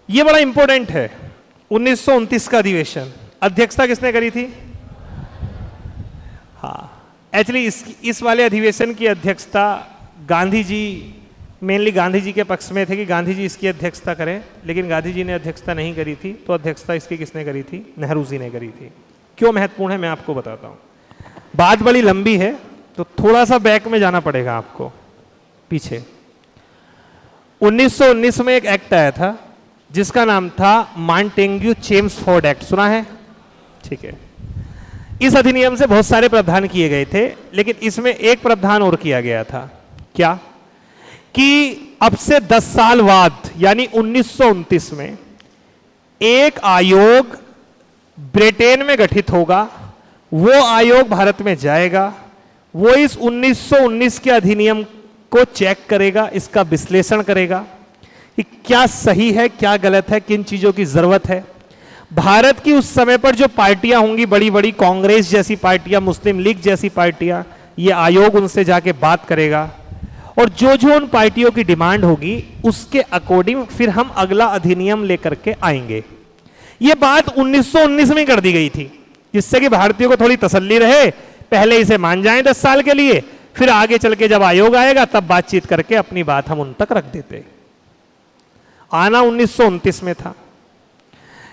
ये बड़ा इंपॉर्टेंट है। 1929 का अधिवेशन, अध्यक्षता किसने करी थी? हाँ, एक्चुअली इस वाले अधिवेशन की अध्यक्षता गांधी जी, मेनली गांधी जी के पक्ष में थे कि गांधी जी इसकी अध्यक्षता करें, लेकिन गांधी जी ने अध्यक्षता नहीं करी थी, तो अध्यक्षता इसकी किसने करी थी? नेहरू जी ने करी थी। क्यों महत्वपूर्ण है मैं आपको बताता हूँ। बात बड़ी लंबी है तो थोड़ा सा बैक में जाना पड़ेगा आपको, पीछे। 1919 में एक एक्ट आया था जिसका नाम था मॉन्टेग्यू-चेम्सफोर्ड एक्ट, सुना है? ठीक है। इस अधिनियम से बहुत सारे प्रावधान किए गए थे, लेकिन इसमें एक प्रावधान और किया गया था। क्या? कि अब से 10 साल बाद यानी 1929 में एक आयोग ब्रिटेन में गठित होगा, वो आयोग भारत में जाएगा, वो इस 1919 के अधिनियम को चेक करेगा, इसका विश्लेषण करेगा कि क्या सही है, क्या गलत है, किन चीजों की जरूरत है। भारत की उस समय पर जो पार्टियां होंगी, बड़ी बड़ी कांग्रेस जैसी पार्टियां, मुस्लिम लीग जैसी पार्टियां, ये आयोग उनसे जाके बात करेगा और जो जो उन पार्टियों की डिमांड होगी उसके अकॉर्डिंग फिर हम अगला अधिनियम लेकर के आएंगे। ये बात 1919 में कर दी गई थी, जिससे कि भारतीयों को थोड़ी तसल्ली रहे, पहले इसे मान जाएं 10 साल के लिए, फिर आगे चल के जब आयोग आएगा तब बातचीत करके अपनी बात हम उन तक रख देते। आना 1929 में था,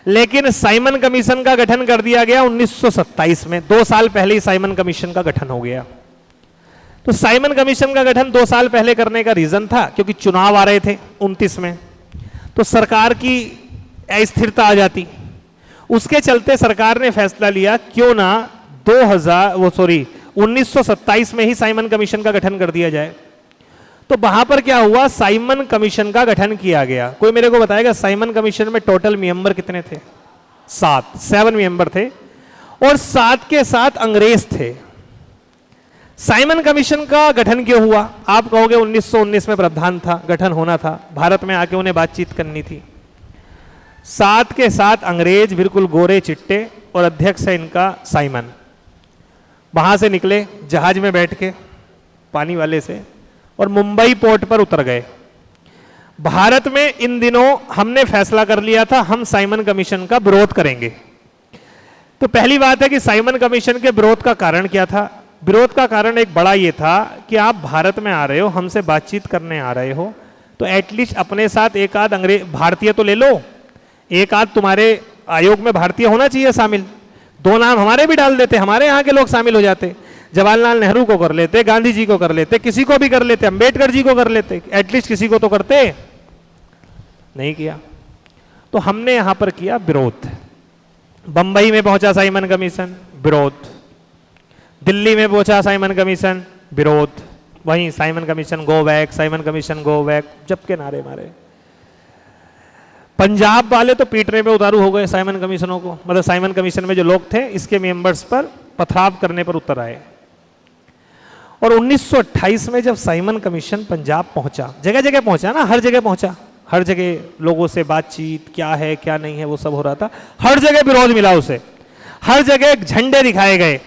लेकिन साइमन कमीशन का गठन कर दिया गया 1927 में। 2 साल पहले ही साइमन कमीशन का गठन हो गया। तो साइमन कमीशन का गठन 2 साल पहले करने का रीजन था क्योंकि चुनाव आ रहे थे 29 में, तो सरकार की अस्थिरता आ जाती। उसके चलते सरकार ने फैसला लिया क्यों ना 1927 में ही साइमन कमीशन का गठन कर दिया जाए। तो वहां पर क्या हुआ, साइमन कमीशन का गठन किया गया। कोई मेरे को बताएगा साइमन कमीशन में टोटल मेंबर कितने थे? 7 मेंबर थे और 7 के 7 अंग्रेज थे। साइमन कमीशन का गठन क्यों हुआ? आप कहोगे 1919 में प्रावधान था, गठन होना था, भारत में आके उन्हें बातचीत करनी थी। 7 के 7 अंग्रेज, बिल्कुल गोरे चिट्टे, और अध्यक्ष है इनका साइमन। वहां से निकले जहाज में बैठ के पानी वाले से और मुंबई पोर्ट पर उतर गए। भारत में इन दिनों हमने फैसला कर लिया था हम साइमन कमीशन का विरोध करेंगे। तो पहली बात है कि साइमन कमीशन के विरोध का कारण क्या था? विरोध का कारण एक बड़ा ये था कि आप भारत में आ रहे हो, हमसे बातचीत करने आ रहे हो, तो एटलीस्ट अपने साथ एक आध अंग्रेज भारतीय तो ले लो, एक आध तुम्हारे आयोग में भारतीय होना चाहिए शामिल। 2 नाम हमारे भी डाल देते, हमारे यहाँ के लोग शामिल हो जाते। जवाहरलाल नेहरू को कर लेते, गांधी जी को कर लेते, किसी को भी कर लेते, अंबेडकर जी को कर लेते, एटलीस्ट किसी को तो करते। नहीं किया, तो हमने यहां पर किया विरोध। बंबई में पहुंचा साइमन कमीशन, विरोध। दिल्ली में पहुंचा साइमन कमीशन, विरोध। वहीं Simon commission go back, Simon commission go back, जब के नारे मारे। पंजाब वाले तो पीटने पे उतारू हो गए साइमन कमीशनों को, मतलब साइमन कमीशन में जो लोग थे इसके मेंबर्स पर पथराव करने पर उतर आए। और 1928 में जब साइमन कमीशन पंजाब पहुंचा, जगह जगह पहुंचा ना, हर जगह पहुंचा, हर जगह लोगों से बातचीत, क्या है क्या नहीं है वो सब हो रहा था, हर जगह विरोध मिला उसे, हर जगह झंडे दिखाए गए,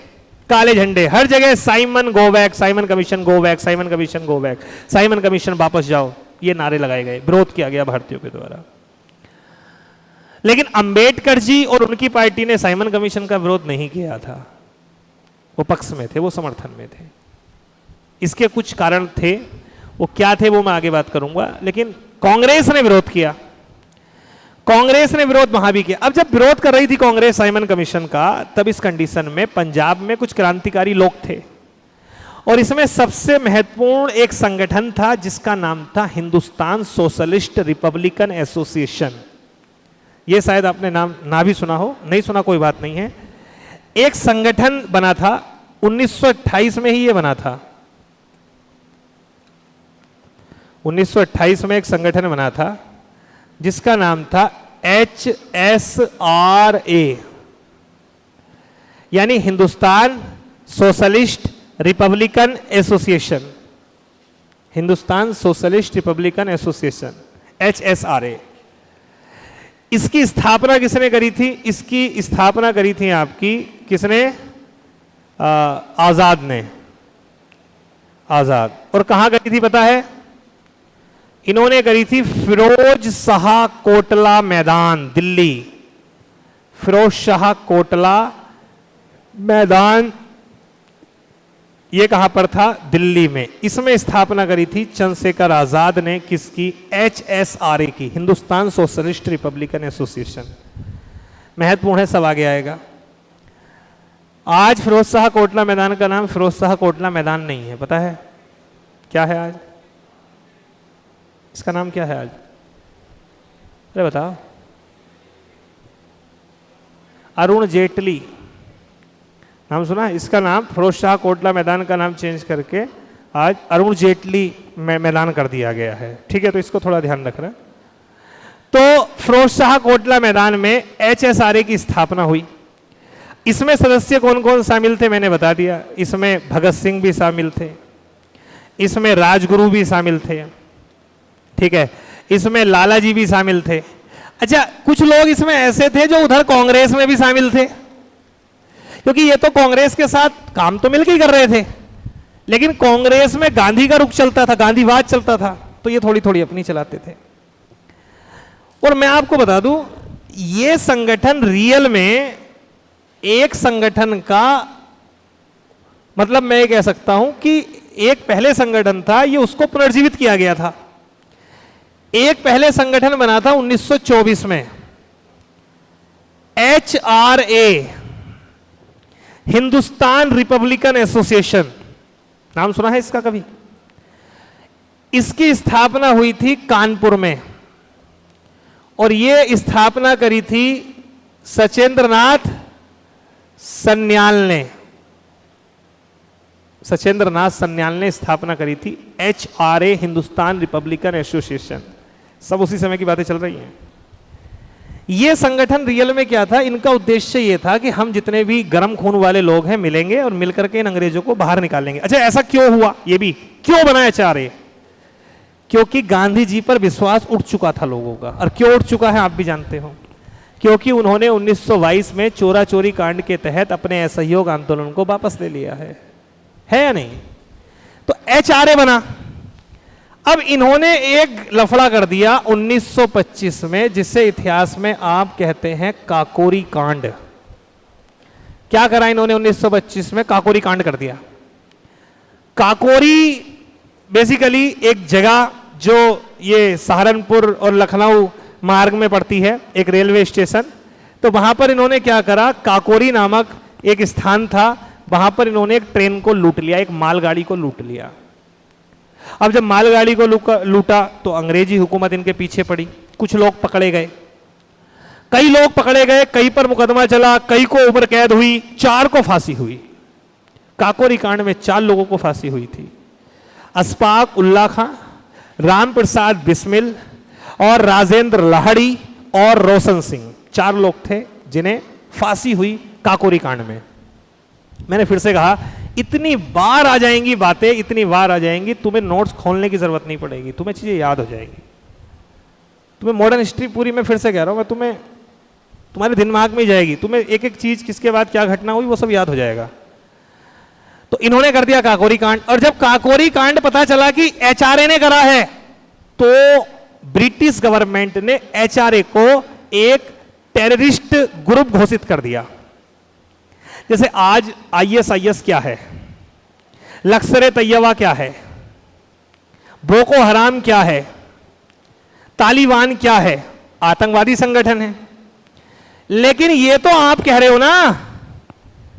काले झंडे, हर जगह Simon go back, Simon commission go back, Simon commission go back, Simon commission वापस जाओ, ये नारे लगाए गए, विरोध किया गया भारतीयों के द्वारा। लेकिन अंबेडकर जी और उनकी पार्टी ने साइमन कमीशन का विरोध नहीं किया था, वो पक्ष में थे, वो समर्थन में थे। इसके कुछ कारण थे, वो क्या थे वो मैं आगे बात करूंगा। लेकिन कांग्रेस ने विरोध किया, कांग्रेस ने विरोध वहां भी किया। अब जब विरोध कर रही थी कांग्रेस साइमन कमीशन का, तब इस कंडीशन में पंजाब में कुछ क्रांतिकारी लोग थे और इसमें सबसे महत्वपूर्ण एक संगठन था जिसका नाम था हिंदुस्तान सोशलिस्ट रिपब्लिकन एसोसिएशन। ये शायद आपने नाम ना भी सुना हो, नहीं सुना कोई बात नहीं है। एक संगठन बना था 1928 में ही, ये बना था 1928 में एक संगठन बना था जिसका नाम था HSRA, यानी Hindustan socialist Republican association, Hindustan socialist Republican association HSRA। इसकी स्थापना किसने करी थी? इसकी स्थापना करी थी आपकी किसने? आजाद ने, आजाद। और कहां करी थी पता है? इन्होंने करी थी फिरोज शाह कोटला मैदान, दिल्ली। फिरोज शाह कोटला मैदान ये कहां पर था? दिल्ली में। इसमें स्थापना करी थी चंद्रशेखर आजाद ने, किसकी? HSRA की, हिंदुस्तान सोशलिस्ट रिपब्लिकन एसोसिएशन। महत्वपूर्ण है, सब आगे आएगा। आज फिरोज शाह कोटला मैदान का नाम फिरोज शाह कोटला मैदान नहीं है, पता है क्या है आज? इसका नाम क्या है आज? अरे बताओ। अरुण जेटली नाम सुना है? इसका नाम फिरोज शाह कोटला मैदान का नाम चेंज करके आज अरुण जेटली मैदान कर दिया गया है। ठीक है, तो इसको थोड़ा ध्यान रखना। तो फिरोज शाह कोटला मैदान में HSRA की स्थापना हुई। इसमें सदस्य कौन कौन शामिल थे मैंने बता दिया। इसमें भगत सिंह भी शामिल थे, इसमें राजगुरु भी शामिल थे, ठीक है, इसमें लाला जी भी शामिल थे। अच्छा, कुछ लोग इसमें ऐसे थे जो उधर कांग्रेस में भी शामिल थे, क्योंकि ये तो कांग्रेस के साथ काम तो मिलकर ही कर रहे थे, लेकिन कांग्रेस में गांधी का रुख चलता था, गांधीवाद चलता था, तो ये थोड़ी थोड़ी अपनी चलाते थे। और मैं आपको बता दूं, ये संगठन रियल में एक संगठन का मतलब मैं ये कह सकता हूं कि एक पहले संगठन था, ये उसको पुनर्जीवित किया गया था। एक पहले संगठन बना था 1924 में, HRA, हिंदुस्तान रिपब्लिकन एसोसिएशन। नाम सुना है इसका कभी? इसकी स्थापना हुई थी कानपुर में, और ये स्थापना करी थी सचेंद्रनाथ सन्याल ने। सचेंद्रनाथ सन्याल ने स्थापना करी थी HRA, हिंदुस्तान रिपब्लिकन एसोसिएशन। सब उसी समय की बातें चल रही हैं। ये संगठन रियल में क्या था? इनका उद्देश्य ये था कि हम जितने भी गर्म खून वाले लोग हैं मिलेंगे और मिलकर के इन अंग्रेजों को बाहर निकालेंगे। अच्छा, ऐसा क्यों हुआ? ये भी क्यों बना HRA? क्योंकि गांधी जी पर विश्वास उठ चुका था लोगों का। और क्यों उठ चुका है आप भी जानते हो, क्योंकि उन्होंने 1922 में चोरा चोरी कांड के तहत अपने असहयोग आंदोलन को वापस ले लिया है या नहीं? तो HRA बना। अब इन्होंने एक लफड़ा कर दिया 1925 में, जिसे इतिहास में आप कहते हैं काकोरी कांड। क्या करा इन्होंने 1925 में? काकोरी कांड कर दिया। काकोरी बेसिकली एक जगह जो ये सहारनपुर और लखनऊ मार्ग में पड़ती है, एक रेलवे स्टेशन। तो वहां पर इन्होंने क्या करा, काकोरी नामक एक स्थान था, वहां पर इन्होंने एक ट्रेन को लूट लिया, एक मालगाड़ी को लूट लिया। अब जब मालगाड़ी को लूटा तो अंग्रेजी हुकूमत इनके पीछे पड़ी। कुछ लोग पकड़े गए, कई लोग पकड़े गए, कई पर मुकदमा चला, कई को उम्र कैद हुई, 4 को फांसी हुई। काकोरी कांड में 4 लोगों को फांसी हुई थी। अशफाक उल्ला खां, राम प्रसाद बिस्मिल और राजेंद्र लाहड़ी और रोशन सिंह, 4 लोग थे जिन्हें फांसी हुई काकोरी कांड में। मैंने फिर से कहा, इतनी बार आ जाएंगी बातें, इतनी बार आ जाएंगी, तुम्हें नोट्स खोलने की जरूरत नहीं पड़ेगी, तुम्हें चीजें याद हो जाएंगी। तुम्हें मॉडर्न हिस्ट्री पूरी, मैं फिर से कह रहा हूं, मैं तुम्हें तुम्हारे दिमाग में जाएगी, तुम्हें एक एक चीज किसके बाद क्या घटना हुई वो सब याद हो जाएगा। तो इन्होंने कर दिया काकोरी कांड। और जब काकोरी कांड पता चला कि HRA ने करा है, तो ब्रिटिश गवर्नमेंट ने HRA को एक टेररिस्ट ग्रुप घोषित कर दिया। जैसे आज ISIS क्या है, लश्कर तैयबा क्या है, बोको हराम क्या है, तालिबान क्या है, आतंकवादी संगठन है। लेकिन ये तो आप कह रहे हो ना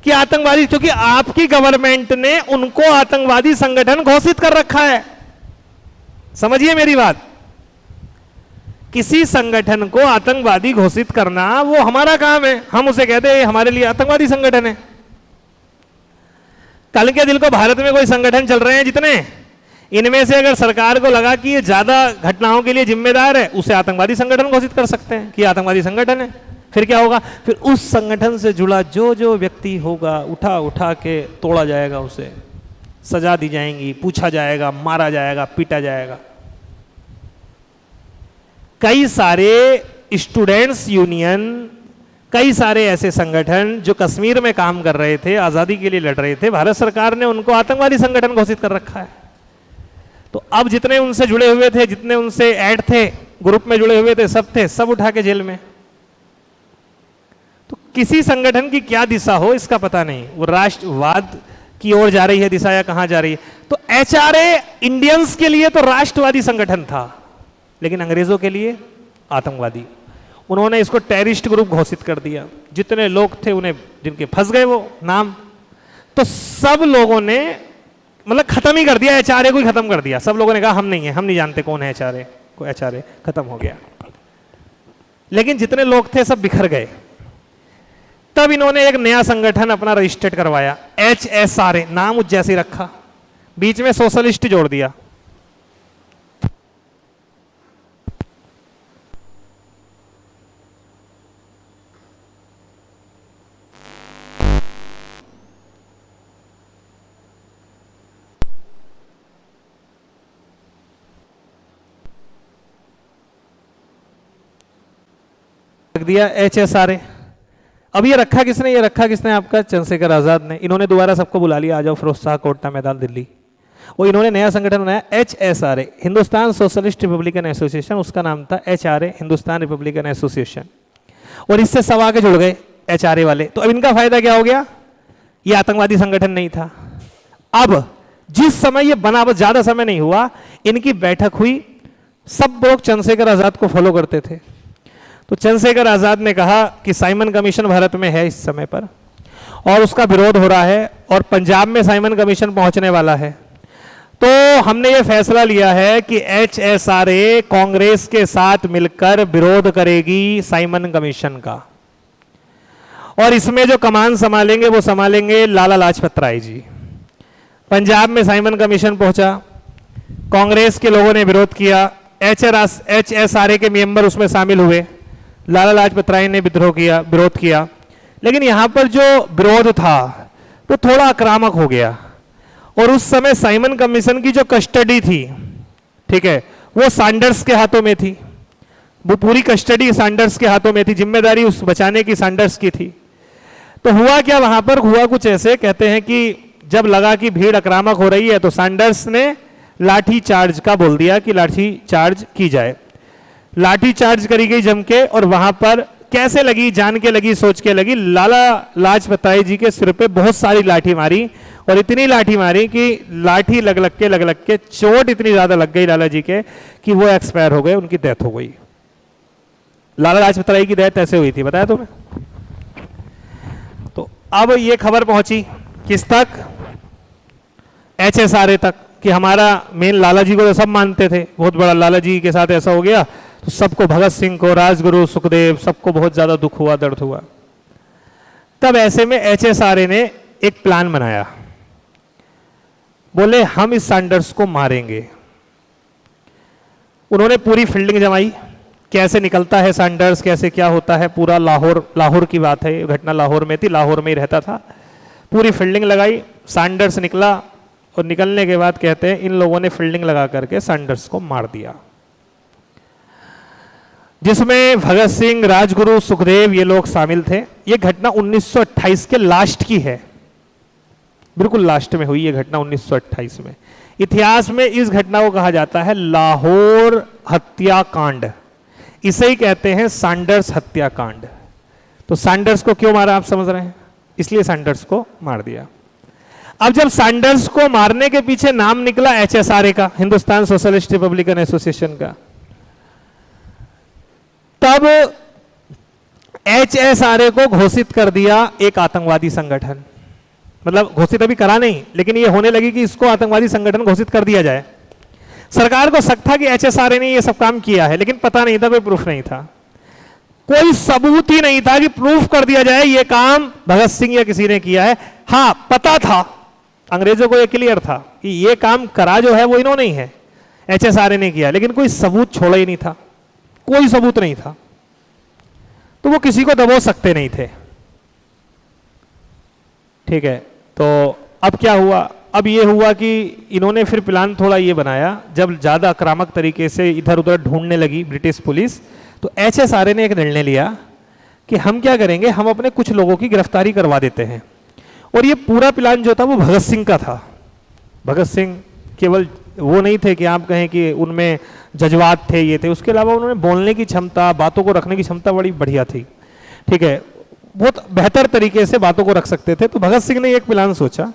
कि आतंकवादी, क्योंकि आपकी गवर्नमेंट ने उनको आतंकवादी संगठन घोषित कर रखा है। समझिए मेरी बात, किसी संगठन को आतंकवादी घोषित करना वो हमारा काम है, हम उसे कहते हैं हमारे लिए आतंकवादी संगठन है। कल के दिल को भारत में कोई संगठन चल रहे हैं जितने, इनमें से अगर सरकार को लगा कि ये ज्यादा घटनाओं के लिए जिम्मेदार है, उसे आतंकवादी संगठन घोषित कर सकते हैं कि आतंकवादी संगठन है। फिर क्या होगा? फिर उस संगठन से जुड़ा जो जो व्यक्ति होगा उठा उठा के तोड़ा जाएगा, उसे सजा दी जाएंगी, पूछा जाएगा, मारा जाएगा, पीटा जाएगा। कई सारे स्टूडेंट्स यूनियन, कई सारे ऐसे संगठन जो कश्मीर में काम कर रहे थे, आजादी के लिए लड़ रहे थे, भारत सरकार ने उनको आतंकवादी संगठन घोषित कर रखा है। तो अब जितने उनसे जुड़े हुए थे, जितने उनसे ऐड थे, ग्रुप में जुड़े हुए थे, सब उठा के जेल में। तो किसी संगठन की क्या दिशा हो इसका पता नहीं, वो राष्ट्रवाद की ओर जा रही है दिशा या कहां जा रही है। तो एचआरए इंडियंस के लिए तो राष्ट्रवादी संगठन था, लेकिन अंग्रेजों के लिए आतंकवादी। उन्होंने इसको टेररिस्ट ग्रुप घोषित कर दिया। जितने लोग थे उन्हें, जिनके फंस गए वो नाम, तो सब लोगों ने मतलब खत्म ही कर दिया, एचआरए को ही खत्म कर दिया। सब लोगों ने कहा हम नहीं है, हम नहीं जानते कौन है एचआरए, को एचआरए खत्म हो गया। लेकिन जितने लोग थे सब बिखर गए। तब इन्होंने एक नया संगठन अपना रजिस्टर्ड करवाया, एचएसआरए, नाम उस जैसे रखा, बीच में सोशलिस्ट जोड़ दिया। रख दिया एचएसआरए। अब ये रखा किसने? ये रखा किसने? आपका चंद्रशेखर आजाद ने। इन्होंने दोबारा सबको बुला लिया, आ जाओ फिरोज शाह कोटला मैदान दिल्ली। वो इन्होंने नया संगठन बनाया HSRA, Hindustan socialist Republican association. उसका नाम था एचआरए, हिंदुस्तान रिपब्लिकन एसोसिएशन। और इससे सब आके जुड़ गए एचआरए वाले। तो अब इनका फायदा क्या हो गया? ये आतंकवादी संगठन नहीं था। अब जिस समय ये बना, बस ज्यादा समय नहीं हुआ, इनकी बैठक हुई। सब लोग चंद्रशेखर आजाद को फॉलो करते थे। तो चंद्रशेखर आजाद ने कहा कि साइमन कमीशन भारत में है इस समय पर और उसका विरोध हो रहा है, और पंजाब में साइमन कमीशन पहुंचने वाला है। तो हमने ये फैसला लिया है कि एचएसआरए कांग्रेस के साथ मिलकर विरोध करेगी साइमन कमीशन का, और इसमें जो कमान संभालेंगे वो संभालेंगे लाला लाजपत राय जी। पंजाब में साइमन कमीशन पहुंचा, कांग्रेस के लोगों ने विरोध किया, एचएसआरए के मेंबर उसमें शामिल हुए, लाला लाजपत राय ने विरोध किया। लेकिन यहां पर जो विरोध था वो थोड़ा आक्रामक हो गया, और उस समय साइमन कमीशन की जो कस्टडी थी, ठीक है, वो सैंडर्स के हाथों में थी। वो पूरी कस्टडी सैंडर्स के हाथों में थी, जिम्मेदारी उस बचाने की सैंडर्स की थी। तो हुआ क्या वहां पर? हुआ कुछ ऐसे, कहते हैं कि जब लगा कि भीड़ आक्रामक हो रही है तो सैंडर्स ने लाठी चार्ज का बोल दिया कि लाठी चार्ज की जाए। लाठी चार्ज करी गई जम के, और वहां पर कैसे लगी? जान के लगी, सोच के लगी। लाला लाजपत राय जी के सिर पे बहुत सारी लाठी मारी, और इतनी लाठी मारी कि लाठी लग लग के चोट इतनी ज्यादा लग गई लाला जी के कि वो एक्सपायर हो गए, उनकी डेथ हो गई। लाला लाजपत राय की डेथ ऐसे हुई थी, बताया तुम्हें? तो अब ये खबर पहुंची किस तक? एचएसआरए तक, कि हमारा मेन लाला जी को तो सब मानते थे, बहुत बड़ा लाला जी के साथ ऐसा हो गया, तो सबको, भगत सिंह को, राजगुरु, सुखदेव, सबको बहुत ज्यादा दुख हुआ, दर्द हुआ। तब ऐसे में एचएसआरए ने एक प्लान बनाया। बोले हम इस सैंडर्स को मारेंगे। उन्होंने पूरी फील्डिंग जमाई, कैसे निकलता है सैंडर्स, कैसे क्या होता है, पूरा लाहौर की बात है, घटना लाहौर में थी, लाहौर में ही रहता था। पूरी फील्डिंग लगाई, सैंडर्स निकला, और निकलने के बाद कहते हैं इन लोगों ने फील्डिंग लगा करके सैंडर्स को मार दिया, जिसमें भगत सिंह, राजगुरु, सुखदेव ये लोग शामिल थे। ये घटना 1928 के लास्ट की है, बिल्कुल लास्ट में हुई ये घटना 1928 में। इतिहास में इस घटना को कहा जाता है लाहौर हत्याकांड, इसे ही कहते हैं सैंडर्स हत्याकांड। तो सैंडर्स को क्यों मारा आप समझ रहे हैं? इसलिए सैंडर्स को मार दिया। अब जब सैंडर्स को मारने के पीछे नाम निकला एचएसआरए का, हिंदुस्तान सोशलिस्ट रिपब्लिकन एसोसिएशन का, तब एचएसआरए को घोषित कर दिया एक आतंकवादी संगठन। मतलब घोषित अभी करा नहीं, लेकिन ये होने लगी कि इसको आतंकवादी संगठन घोषित कर दिया जाए। सरकार को शक था कि एचएसआरए ने ये सब काम किया है, लेकिन पता नहीं था, कोई प्रूफ नहीं था, कोई सबूत ही नहीं था कि प्रूफ कर दिया जाए ये काम भगत सिंह या किसी ने किया है। हाँ, पता था, अंग्रेजों को ये क्लियर था कि ये काम करा जो है वो इन्होंने ही है, एचएसआरए ने किया, लेकिन कोई सबूत छोड़ा ही नहीं था, कोई सबूत नहीं था, तो वो किसी को दबो सकते नहीं थे। ठीक है, तो अब क्या हुआ? अब ये हुआ कि इन्होंने फिर प्लान थोड़ा ये बनाया, जब ज्यादा आक्रामक तरीके से इधर उधर ढूंढने लगी ब्रिटिश पुलिस, तो एचएसआरए ने एक निर्णय लिया कि हम क्या करेंगे, हम अपने कुछ लोगों की गिरफ्तारी करवा देते हैं। और ये पूरा प्लान जो था वो भगत सिंह का था। भगत सिंह केवल वो नहीं थे कि आप कहें कि उनमें जज्बात थे, ये थे, उसके अलावा उन्होंने बोलने की क्षमता, बातों को रखने की क्षमता बड़ी बढ़िया थी। ठीक है, बहुत बेहतर तरीके से बातों को रख सकते थे। तो भगत सिंह ने एक प्लान सोचा।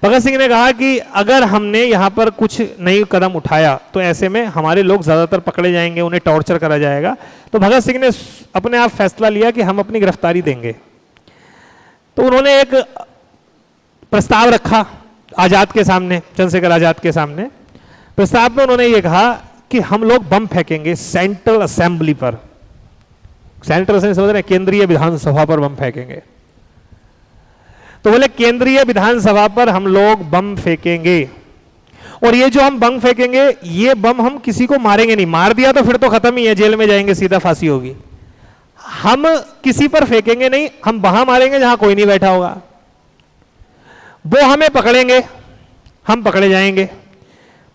भगत सिंह ने कहा कि अगर हमने यहाँ पर कुछ नई कदम उठाया तो ऐसे में हमारे लोग ज़्यादातर पकड़े जाएंगे, उन्हें टॉर्चर करा जाएगा। तो भगत सिंह ने अपने आप फैसला लिया कि हम अपनी गिरफ्तारी देंगे। तो उन्होंने एक प्रस्ताव रखा आज़ाद के सामने, चंद्रशेखर आज़ाद के सामने। प्रस्ताव में उन्होंने ये कहा कि हम लोग बम फेंकेंगे सेंट्रल असेंबली पर। सेंट्रल असेंबली समझ रहे हैं, केंद्रीय विधानसभा पर बम फेंकेंगे। तो बोले केंद्रीय विधानसभा पर हम लोग बम फेंकेंगे, और ये जो हम बम फेंकेंगे, ये बम हम किसी को मारेंगे नहीं। मार दिया तो फिर तो खत्म ही है, जेल में जाएंगे, सीधा फांसी होगी। हम किसी पर फेंकेंगे नहीं, हम वहां मारेंगे जहां कोई नहीं बैठा होगा। वो हमें पकड़ेंगे, हम पकड़े जाएंगे,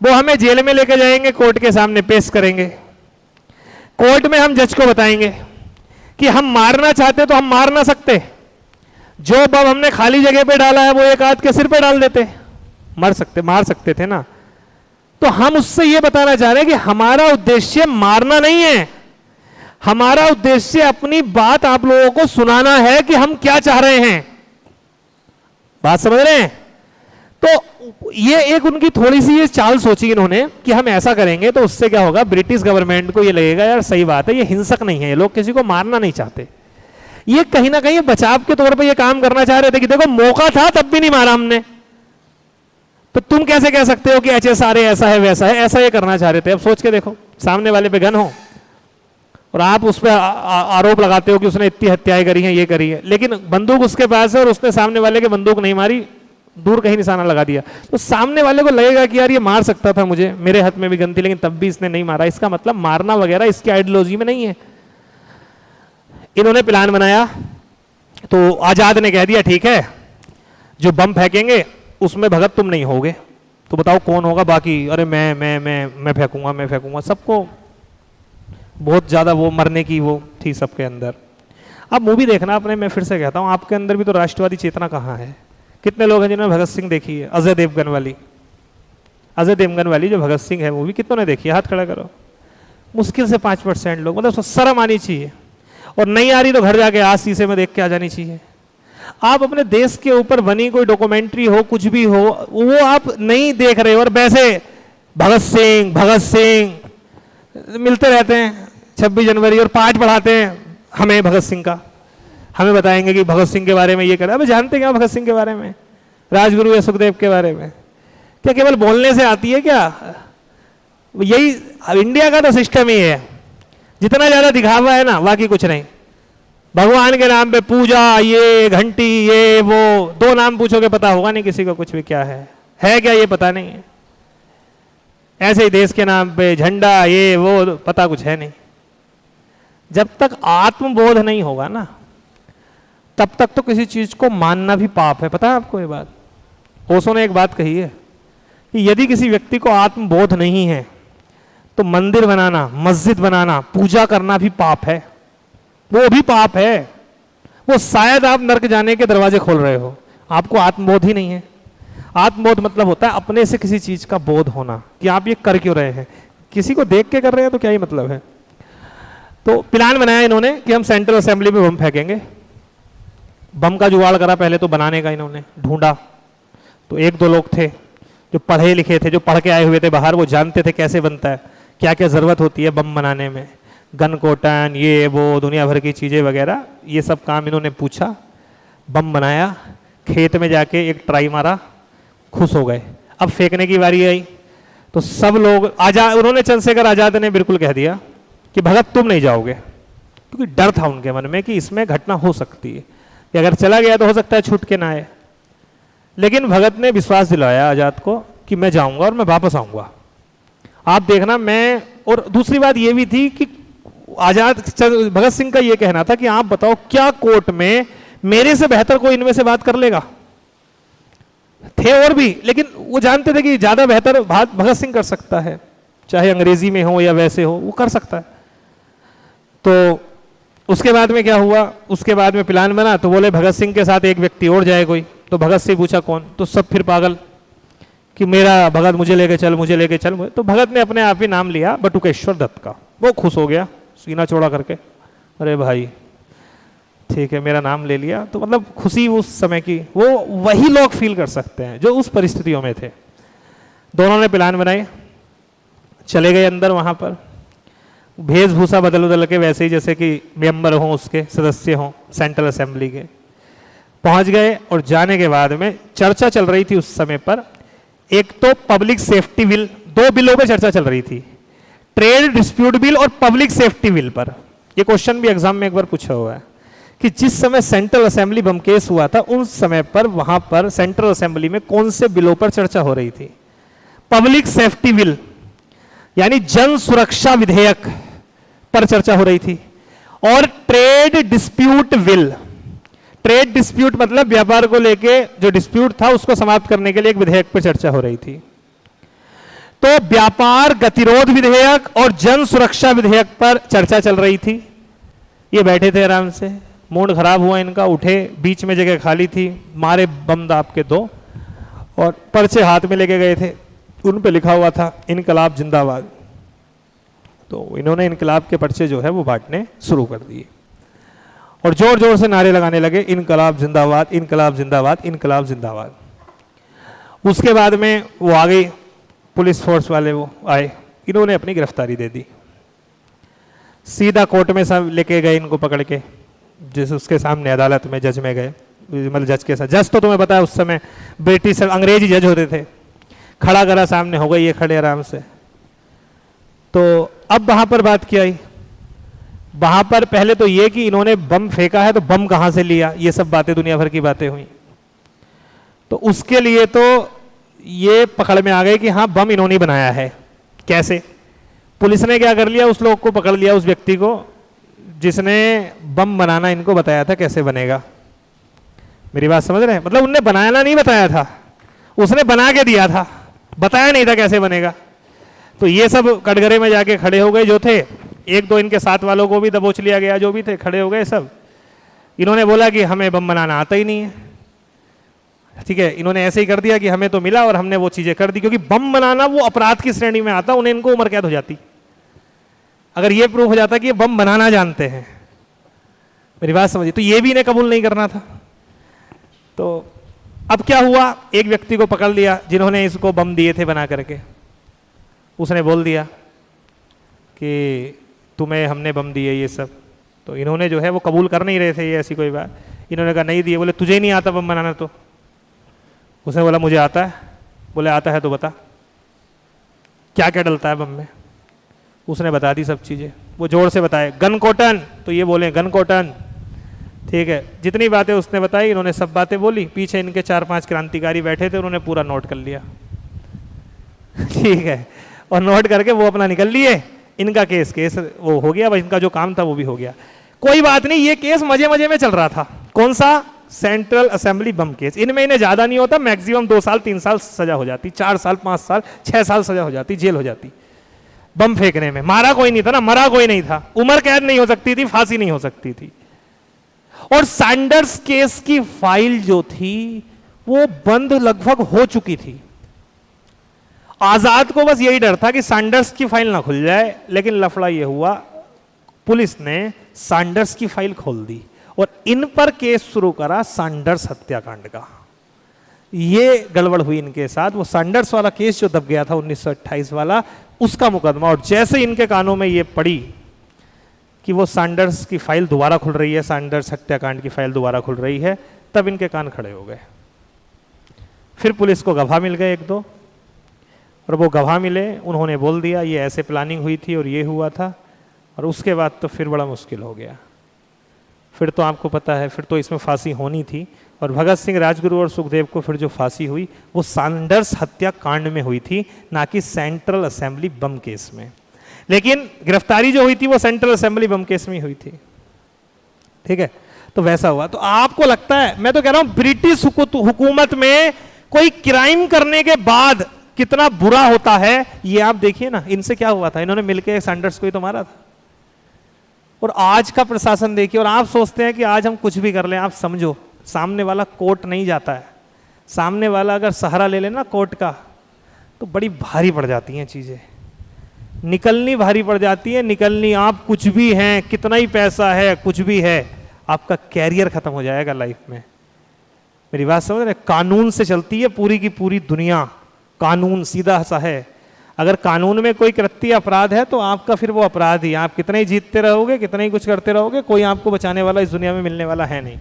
वो हमें जेल में लेके जाएंगे, कोर्ट के सामने पेश करेंगे। कोर्ट में हम जज को बताएंगे कि हम मारना चाहते तो हम मार ना सकते, जो बम हमने खाली जगह पे डाला है वो एक आध के सिर पे डाल देते, मार सकते थे ना। तो हम उससे ये बताना चाह रहे हैं कि हमारा उद्देश्य मारना नहीं है, हमारा उद्देश्य अपनी बात आप लोगों को सुनाना है कि हम क्या चाह रहे हैं। बात समझ रहे हैं? तो ये एक उनकी थोड़ी सी ये चाल सोची इन्होंने कि हम ऐसा करेंगे तो उससे क्या होगा, ब्रिटिश गवर्नमेंट को ये लगेगा यार सही बात है, ये हिंसक नहीं है, ये लोग किसी को मारना नहीं चाहते। ये कहीं ना कहीं बचाव के तौर पे ये काम करना चाह रहे थे कि देखो मौका था तब भी नहीं मारा हमने, तो तुम कैसे कह सकते हो कि HSRA ऐसा है वैसा है। ऐसा ये करना चाह रहे थे। अब सोच के देखो, सामने वाले पे गन हो और आप उस पर आरोप लगाते हो कि उसने इतनी हत्याएं करी हैं, ये करी है, लेकिन बंदूक उसके पास है और उसने सामने वाले के बंदूक नहीं मारी, दूर कहीं निशाना लगा दिया, तो सामने वाले को लगेगा कि यार ये मार सकता था मुझे, मेरे हाथ में भी गन थी लेकिन तब भी इसने नहीं मारा। इसका मतलब मारना वगैरह इसकी आइडियोलॉजी में नहीं है। इन्होंने प्लान बनाया, तो आजाद ने कह दिया ठीक है, जो बम फेंकेंगे उसमें भगत तुम नहीं होगे, तो बताओ कौन होगा बाकी। अरे मैं फेंकूंगा, मैं फेंकूंगा। सबको बहुत ज़्यादा वो मरने की वो थी सबके अंदर। अब मूवी देखना अपने, मैं फिर से कहता हूँ आपके अंदर भी तो राष्ट्रवादी चेतना कहाँ है। कितने लोग हैं जिन्होंने भगत सिंह देखी है, अजय देवगन वाली, अजय देवगन वाली जो भगत सिंह है मूवी, कितनों ने देखी है? हाथ खड़ा करो। मुश्किल से 5% लोग, मतलब शर्म आनी चाहिए। और नहीं आ रही तो घर जाके आज शीशे में देख के आ जानी चाहिए। आप अपने देश के ऊपर बनी कोई डॉक्यूमेंट्री हो, कुछ भी हो, वो आप नहीं देख रहे हो, और वैसे भगत सिंह मिलते रहते हैं 26 जनवरी और पाठ पढ़ाते हैं हमें भगत सिंह का, हमें बताएंगे कि भगत सिंह के बारे में ये करें। अबे जानते क्या भगत सिंह के बारे में, राजगुरु या सुखदेव के बारे में? क्या केवल बोलने से आती है क्या? यही इंडिया का तो सिस्टम ही है, जितना ज्यादा दिखावा है ना, बाकी कुछ नहीं। भगवान के नाम पे पूजा, ये घंटी, ये वो, 2 नाम पूछोगे पता होगा नहीं किसी को कुछ भी क्या है क्या ये पता नहीं है। ऐसे ही देश के नाम पे झंडा, ये वो, पता कुछ है नहीं। जब तक आत्मबोध नहीं होगा ना, तब तक तो किसी चीज को मानना भी पाप है। पता है आपको ये बात? ओशो ने एक बात कही है कि यदि किसी व्यक्ति को आत्मबोध नहीं है तो मंदिर बनाना, मस्जिद बनाना, पूजा करना भी पाप है, वो भी पाप है। वो शायद आप नरक जाने के दरवाजे खोल रहे हो, आपको आत्मबोध ही नहीं है। आत्मबोध मतलब होता है अपने से किसी चीज का बोध होना कि आप ये कर क्यों रहे हैं। किसी को देख के कर रहे हैं तो क्या ही मतलब है। तो प्लान बनाया इन्होंने कि हम सेंट्रल असेंबली में बम फेंकेंगे। बम का जुगाड़ करा पहले तो, बनाने का इन्होंने ढूंढा। तो 1-2 लोग थे जो पढ़े लिखे थे, जो पढ़ के आए हुए थे बाहर, वो जानते थे कैसे बनता है, क्या क्या ज़रूरत होती है बम बनाने में, गन कोटन, ये वो, दुनिया भर की चीज़ें वगैरह, ये सब काम इन्होंने पूछा। बम बनाया, खेत में जाके एक ट्राई मारा, खुश हो गए। अब फेंकने की बारी आई तो सब लोग उन्होंने, चंद्रशेखर आज़ाद ने बिल्कुल कह दिया कि भगत तुम नहीं जाओगे, क्योंकि डर था उनके मन में कि इसमें घटना हो सकती है कि अगर चला गया तो हो सकता है छूट के ना आए। लेकिन भगत ने विश्वास दिलाया आज़ाद को कि मैं जाऊंगा और मैं वापस आऊंगा, आप देखना। मैं, और दूसरी बात ये भी थी कि आज़ाद, भगत सिंह का ये कहना था कि आप बताओ क्या कोर्ट में मेरे से बेहतर कोई इनमें से बात कर लेगा। थे और भी, लेकिन वो जानते थे कि ज्यादा बेहतर बात भगत सिंह कर सकता है, चाहे अंग्रेजी में हो या वैसे हो, वो कर सकता है। तो उसके बाद में क्या हुआ, उसके बाद में प्लान बना, तो बोले भगत सिंह के साथ एक व्यक्ति और जाए कोई। तो भगत सिंह पूछा कौन, तो सब फिर पागल कि मेरा भगत मुझे लेके चल, मुझे लेके चल। तो भगत ने अपने आप ही नाम लिया बटुकेश्वर दत्त का। वो खुश हो गया सीना चौड़ा करके, अरे भाई ठीक है मेरा नाम ले लिया। तो मतलब खुशी उस समय की वो वही लोग फील कर सकते हैं जो उस परिस्थितियों में थे। दोनों ने प्लान बनाए, चले गए अंदर। वहाँ पर वेशभूषा बदल बदल के वैसे ही जैसे कि मेंबर हों, उसके सदस्य हों सेंट्रल असेंबली के, पहुंच गए। और जाने के बाद में चर्चा चल रही थी उस समय पर, एक तो पब्लिक सेफ्टी बिल, दो बिलों पे चर्चा चल रही थी, ट्रेड डिस्प्यूट बिल और पब्लिक सेफ्टी बिल पर। ये क्वेश्चन भी एग्जाम में एक बार पूछा हुआ है कि जिस समय सेंट्रल असेंबली बम केस हुआ था उस समय पर वहां पर सेंट्रल असेंबली में कौन से बिलों पर चर्चा हो रही थी। पब्लिक सेफ्टी बिल यानी जन सुरक्षा विधेयक पर चर्चा हो रही थी, और trade dispute bill, trade dispute मतलब व्यापार को लेके जो डिस्प्यूट था उसको समाप्त करने के लिए एक विधेयक पर चर्चा हो रही थी। तो व्यापार गतिरोध विधेयक और जन सुरक्षा विधेयक पर चर्चा चल रही थी। ये बैठे थे आराम से, मूड खराब हुआ इनका, उठे, बीच में जगह खाली थी, मारे बम दाब के दो, और पर्चे हाथ में लेके गए थे। उन पे लिखा हुआ था इनकलाब जिंदाबाद। तो इन्होंने इनकलाब के पर्चे जो है वो बांटने शुरू कर दिए और जोर जोर से नारे लगाने लगे, इनकलाब जिंदाबाद, इनकलाब जिंदाबाद, इनकलाब जिंदाबाद। उसके बाद में वो आ गई, पुलिस फोर्स वाले वो आए, इन्होंने अपनी गिरफ्तारी दे दी। सीधा कोर्ट में सब लेके गए इनको पकड़ के, जिस उसके सामने अदालत में जज में गए, मतलब जज के साथ। जज तो तुम्हें पता है उस समय ब्रिटिश अंग्रेजी जज होते थे। खड़ा करा सामने, हो गई ये खड़े आराम से। तो अब वहां पर बात क्या आई, वहां पर पहले तो ये कि इन्होंने बम फेंका है तो बम कहां से लिया, ये सब बातें दुनिया भर की बातें हुई। तो उसके लिए तो ये पकड़ में आ गए कि हाँ बम इन्होंने बनाया है। कैसे? पुलिस ने क्या कर लिया, उस लोग को पकड़ लिया, उस व्यक्ति को जिसने बम बनाना इनको बताया था कैसे बनेगा। मेरी बात समझ रहे हैं? मतलब उनने बनाना नहीं बताया था, उसने बना के दिया था, बताया नहीं था कैसे बनेगा। तो ये सब कटघरे में जाके खड़े हो गए जो थे, एक दो इनके साथ वालों को भी दबोच लिया गया, जो भी थे खड़े हो गए सब। इन्होंने बोला कि हमें बम बनाना आता ही नहीं है, ठीक है। इन्होंने ऐसे ही कर दिया कि हमें तो मिला और हमने वो चीजें कर दी, क्योंकि बम बनाना वो अपराध की श्रेणी में आता, उन्हें इनको उम्र कैद हो जाती अगर ये प्रूफ हो जाता कि ये बम बनाना जानते हैं। मेरी बात समझिए। तो ये भी इन्हें कबूल नहीं करना था। तो अब क्या हुआ, एक व्यक्ति को पकड़ लिया जिन्होंने इसको बम दिए थे बना करके। उसने बोल दिया कि तुम्हें हमने बम दिए ये सब। तो इन्होंने जो है वो कबूल कर नहीं रहे थे ये ऐसी कोई बात। इन्होंने कहा नहीं दिए। बोले तुझे ही नहीं आता बम बनाना? तो उसने बोला मुझे आता है। बोले आता है तो बता क्या क्या डलता है बम में। उसने बता दी सब चीज़ें, वो जोर से बताए, गन कॉटन, तो ये बोले गन कॉटन, ठीक है। जितनी बातें उसने बताई इन्होंने सब बातें बोली। पीछे इनके 4-5 क्रांतिकारी बैठे थे, उन्होंने पूरा नोट कर लिया, ठीक है। और नोट करके वो अपना निकल लिए। इनका केस वो हो गया, बस इनका जो काम था वो भी हो गया। कोई बात नहीं, ये केस मजे मजे में चल रहा था। कौन सा? सेंट्रल असेंबली बम केस। इनमें इन्हें ज्यादा नहीं होता, मैक्सिमम 2 साल 3 साल सजा हो जाती, 4 साल 5 साल 6 साल सजा हो जाती, जेल हो जाती। बम फेंकने में मारा कोई नहीं था ना, मरा कोई नहीं था, उम्र कैद नहीं हो सकती थी, फांसी नहीं हो सकती थी। और सैंडर्स केस की फाइल जो थी वो बंद लगभग हो चुकी थी। आजाद को बस यही डर था कि सैंडर्स की फाइल ना खुल जाए, लेकिन लफड़ा यह हुआ पुलिस ने सैंडर्स की फाइल खोल दी और इन पर केस शुरू करा सैंडर्स हत्याकांड का। ये गड़बड़ हुई इनके साथ। वो सैंडर्स वाला केस जो दब गया था 1928 वाला, उसका मुकदमा। और जैसे इनके कानों में ये पड़ी कि वो सैंडर्स की फाइल दोबारा खुल रही है, सैंडर्स हत्याकांड की फाइल दोबारा खुल रही है, तब इनके कान खड़े हो गए। फिर पुलिस को गवाह मिल गए 1-2, और वो गवाह मिले, उन्होंने बोल दिया ये ऐसे प्लानिंग हुई थी और ये हुआ था। और उसके बाद तो फिर बड़ा मुश्किल हो गया। फिर तो आपको पता है, फिर तो इसमें फांसी होनी थी। और भगत सिंह, राजगुरु और सुखदेव को फिर जो फांसी हुई वो सैंडर्स हत्याकांड में हुई थी, ना कि सेंट्रल असेंबली बम केस में। लेकिन गिरफ्तारी जो हुई थी वो सेंट्रल असेंबली बम केस में हुई थी, ठीक है। तो वैसा हुआ। तो आपको लगता है, मैं तो कह रहा हूं ब्रिटिश हुकूमत में कोई क्राइम करने के बाद कितना बुरा होता है, ये आप देखिए ना। इनसे क्या हुआ था, इन्होंने मिलकर सैंडर्स को ही तो मारा था। और आज का प्रशासन देखिए, और आप सोचते हैं कि आज हम कुछ भी कर लें। आप समझो, सामने वाला कोर्ट नहीं जाता है। सामने वाला अगर सहारा ले लेना कोर्ट का, तो बड़ी भारी पड़ जाती हैं चीज़ें, निकलनी भारी पड़ जाती है। निकलनी, आप कुछ भी हैं, कितना ही पैसा है, कुछ भी है, आपका कैरियर खत्म हो जाएगा लाइफ में। मेरी बात समझ रहे? कानून से चलती है पूरी की पूरी दुनिया, कानून सीधा सा है। अगर कानून में कोई कृत्य अपराध है तो आपका फिर वो अपराध ही, आप कितने ही जीतते रहोगे, कितने ही कुछ करते रहोगे, कोई आपको बचाने वाला इस दुनिया में मिलने वाला है नहीं।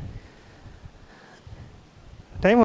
टाइम